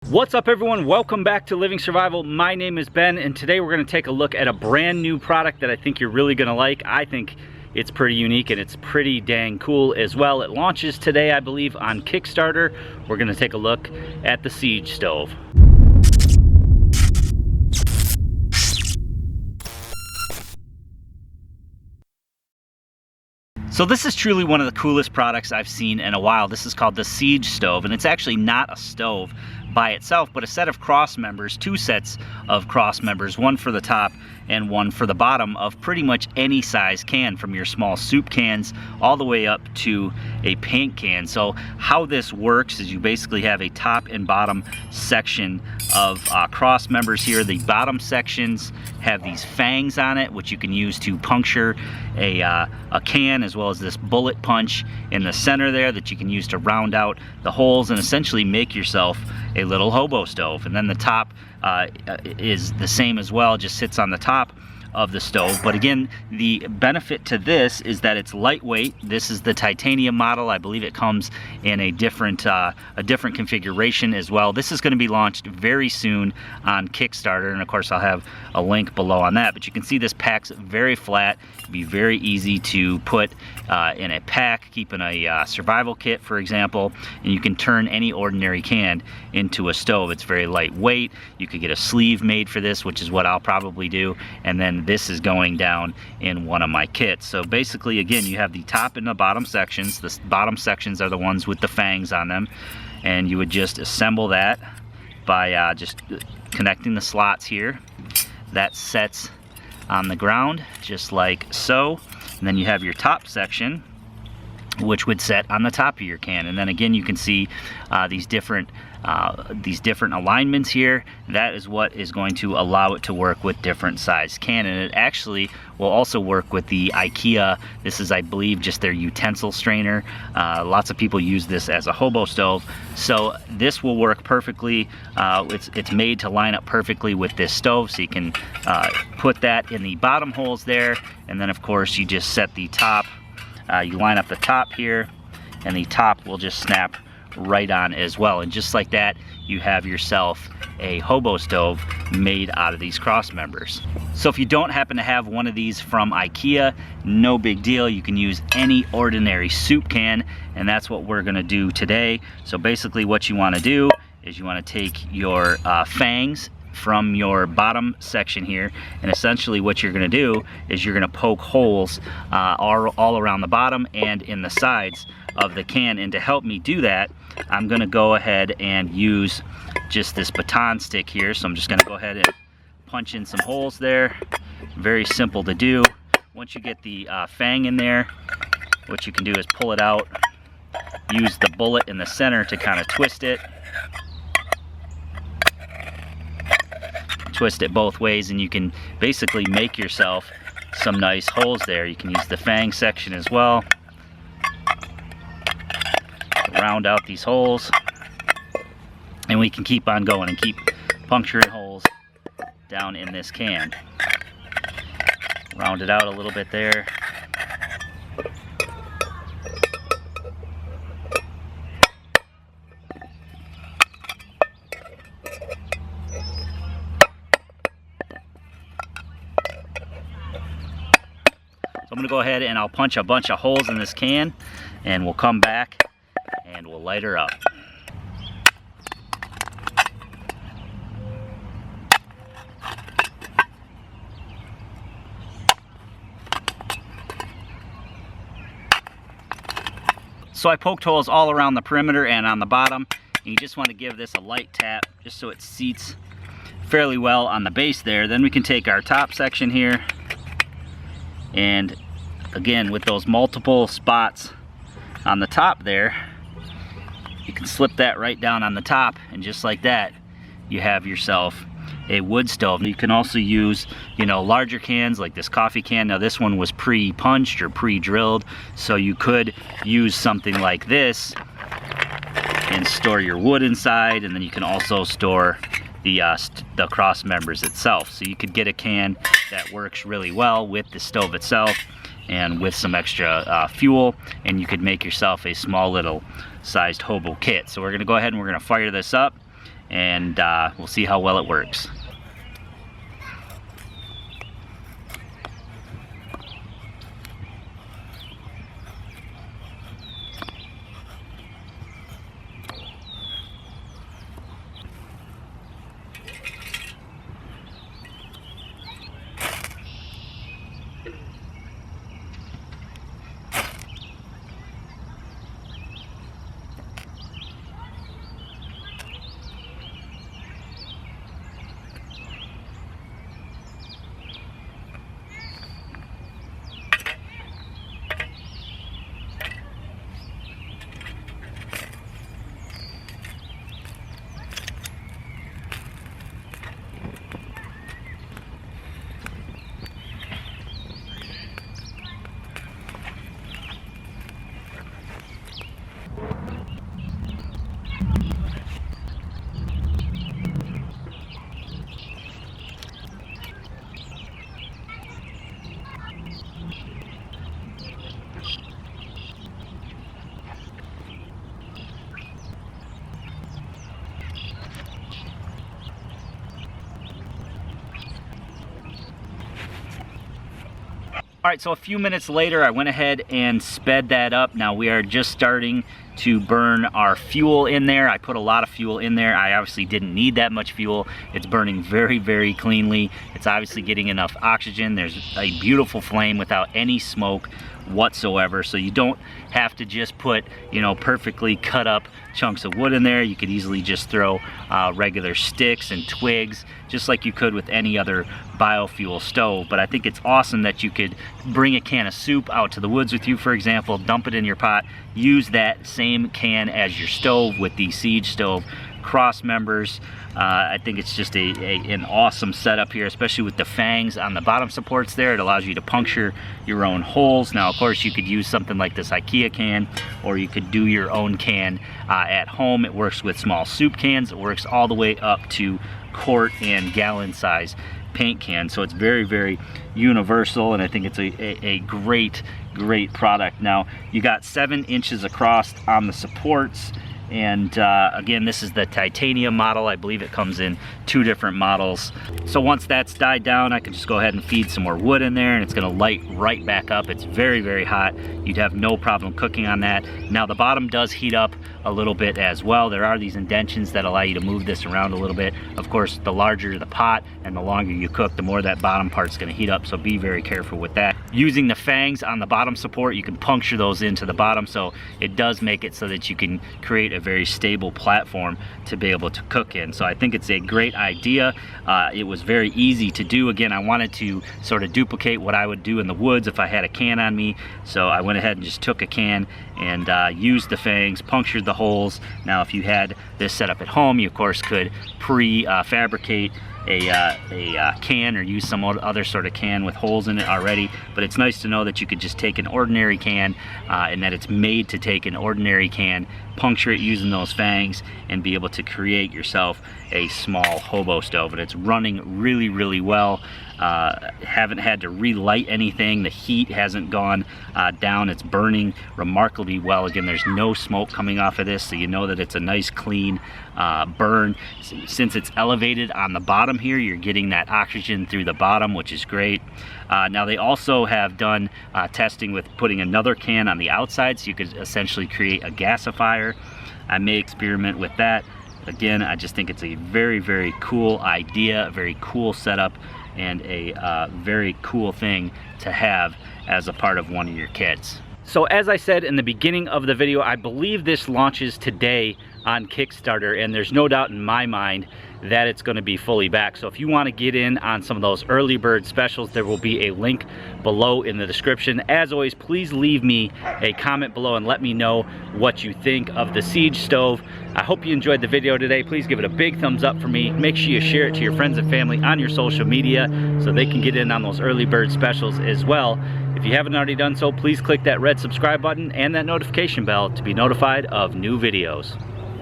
What's up everyone, welcome back to Living Survival. My name is Ben and today we're going to take a look at a brand new product that I think you're really going to like. I think it's pretty unique and it's pretty dang cool as well. It launches today, I believe, on Kickstarter. We're going to take a look at the Siege Stove. So this is truly one of the coolest products I've seen in a while. This is called the Siege Stove, and it's actually not a stove by itself, but a set of cross members, two sets of cross members, one for the top and one for the bottom of pretty much any size can, from your small soup cans all the way up to a paint can. So how this works is you basically have a top and bottom section of cross members here. The bottom sections have these fangs on it, which you can use to puncture a can, as well as this bullet punch in the center there that you can use to round out the holes and essentially make yourself a little hobo stove. And then the top is the same as well, just sits on the top of the stove. But again, the benefit to this is that it's lightweight. This is the titanium model. I believe it comes in a different configuration as well. This is going to be launched very soon on Kickstarter, and of course I'll have a link below on that. But you can see this pack's very flat. It'd be very easy to put in a pack, keep in a survival kit, for example, and you can turn any ordinary can into a stove. It's very lightweight. You could get a sleeve made for this, which is what I'll probably do, and then this is going down in one of my kits. So basically, again, you have the top and the bottom sections. The bottom sections are the ones with the fangs on them, and you would just assemble that by just connecting the slots here. That sets on the ground just like so, and then you have your top section, which would set on the top of your can. And then again, you can see these different alignments here. That is what is going to allow it to work with different size can, and it actually will also work with the IKEA. This is, I believe, just their utensil strainer. Lots of people use this as a hobo stove, so this will work perfectly. It's made to line up perfectly with this stove, so you can put that in the bottom holes there, and then of course you just set the top. You line up the top here, and the top will just snap right on as well. And just like that, you have yourself a hobo stove made out of these cross members. So if you don't happen to have one of these from IKEA, no big deal. You can use any ordinary soup can, and that's what we're gonna do today. So basically what you wanna do is you wanna take your fangs from your bottom section here, and essentially what you're going to do is you're going to poke holes all around the bottom and in the sides of the can. And to help me do that, I'm going to go ahead and use just this baton stick here. So I'm just going to go ahead and punch in some holes there. Very simple to do. Once you get the fang in there, what you can do is pull it out, use the bullet in the center to kind of twist it. Twist it both ways, and you can basically make yourself some nice holes there. You can use the fang section as well to round out these holes, and we can keep on going and keep puncturing holes down in this can. Round it out a little bit there. So I'm going to go ahead and I'll punch a bunch of holes in this can, and we'll come back and we'll light her up. So I poked holes all around the perimeter and on the bottom, and you just want to give this a light tap just so it seats fairly well on the base there. Then we can take our top section here, and again, with those multiple spots on the top there, you can slip that right down on the top, and just like that, you have yourself a wood stove. You can also use, you know, larger cans like this coffee can. Now this one was pre-punched or pre-drilled, so you could use something like this and store your wood inside, and then you can also store the cross members itself. So you could get a can that works really well with the stove itself and with some extra fuel, and you could make yourself a small little sized hobo kit. So we're gonna go ahead and we're gonna fire this up, and we'll see how well it works. All right, so a few minutes later, I went ahead and sped that up. Now we are just starting to burn our fuel in there. I put a lot of fuel in there. I obviously didn't need that much fuel. It's burning very, very cleanly. It's obviously getting enough oxygen. There's a beautiful flame without any smoke whatsoever. So you don't have to just put, you know, perfectly cut up chunks of wood in there. You could easily just throw regular sticks and twigs, just like you could with any other biofuel stove. But I think it's awesome that you could bring a can of soup out to the woods with you, for example, dump it in your pot, use that same can as your stove with the Siege stove cross members. I think it's just an awesome setup here, especially with the fangs on the bottom supports there. It allows you to puncture your own holes. Now, of course, you could use something like this IKEA can, or you could do your own can at home. It works with small soup cans. It works all the way up to quart and gallon size paint can. So it's very, very universal, and I think it's a great product. Now, you got 7 inches across on the supports. And again, this is the titanium model. I believe it comes in 2 different models. So once that's died down, I can just go ahead and feed some more wood in there, and it's gonna light right back up. It's very, very hot. You'd have no problem cooking on that. Now the bottom does heat up a little bit as well. There are these indentions that allow you to move this around a little bit. Of course, the larger the pot and the longer you cook, the more that bottom part's gonna heat up, so be very careful with that. Using the fangs on the bottom support, you can puncture those into the bottom, so it does make it so that you can create a very stable platform to be able to cook in. So I think it's a great idea. It was very easy to do. Again, I wanted to sort of duplicate what I would do in the woods if I had a can on me. So I went ahead and just took a can and used the fangs, punctured the holes. Now, if you had this set up at home, you of course could pre-fabricate a can, or use some other sort of can with holes in it already. But it's nice to know that you could just take an ordinary can and that it's made to take an ordinary can, puncture it using those fangs, and be able to create yourself a small hobo stove. And it's running really, really well. Haven't had to relight anything. The heat hasn't gone down. It's burning remarkably well. Again, there's no smoke coming off of this, so you know that it's a nice clean burn. Since it's elevated on the bottom here, you're getting that oxygen through the bottom, which is great. Now they also have done testing with putting another can on the outside, so you could essentially create a gasifier. I may experiment with that. Again, I just think it's a very, very cool idea, a very cool setup, and a very cool thing to have as a part of one of your kits. So as I said in the beginning of the video, I believe this launches today on Kickstarter, and there's no doubt in my mind that it's going to be fully back. So if you want to get in on some of those early bird specials, there will be a link below in the description. As always, please leave me a comment below and let me know what you think of the Siege stove. I hope you enjoyed the video today. Please give it a big thumbs up for me. Make sure you share it to your friends and family on your social media so they can get in on those early bird specials as well. If you haven't already done so, please click that red subscribe button and that notification bell to be notified of new videos.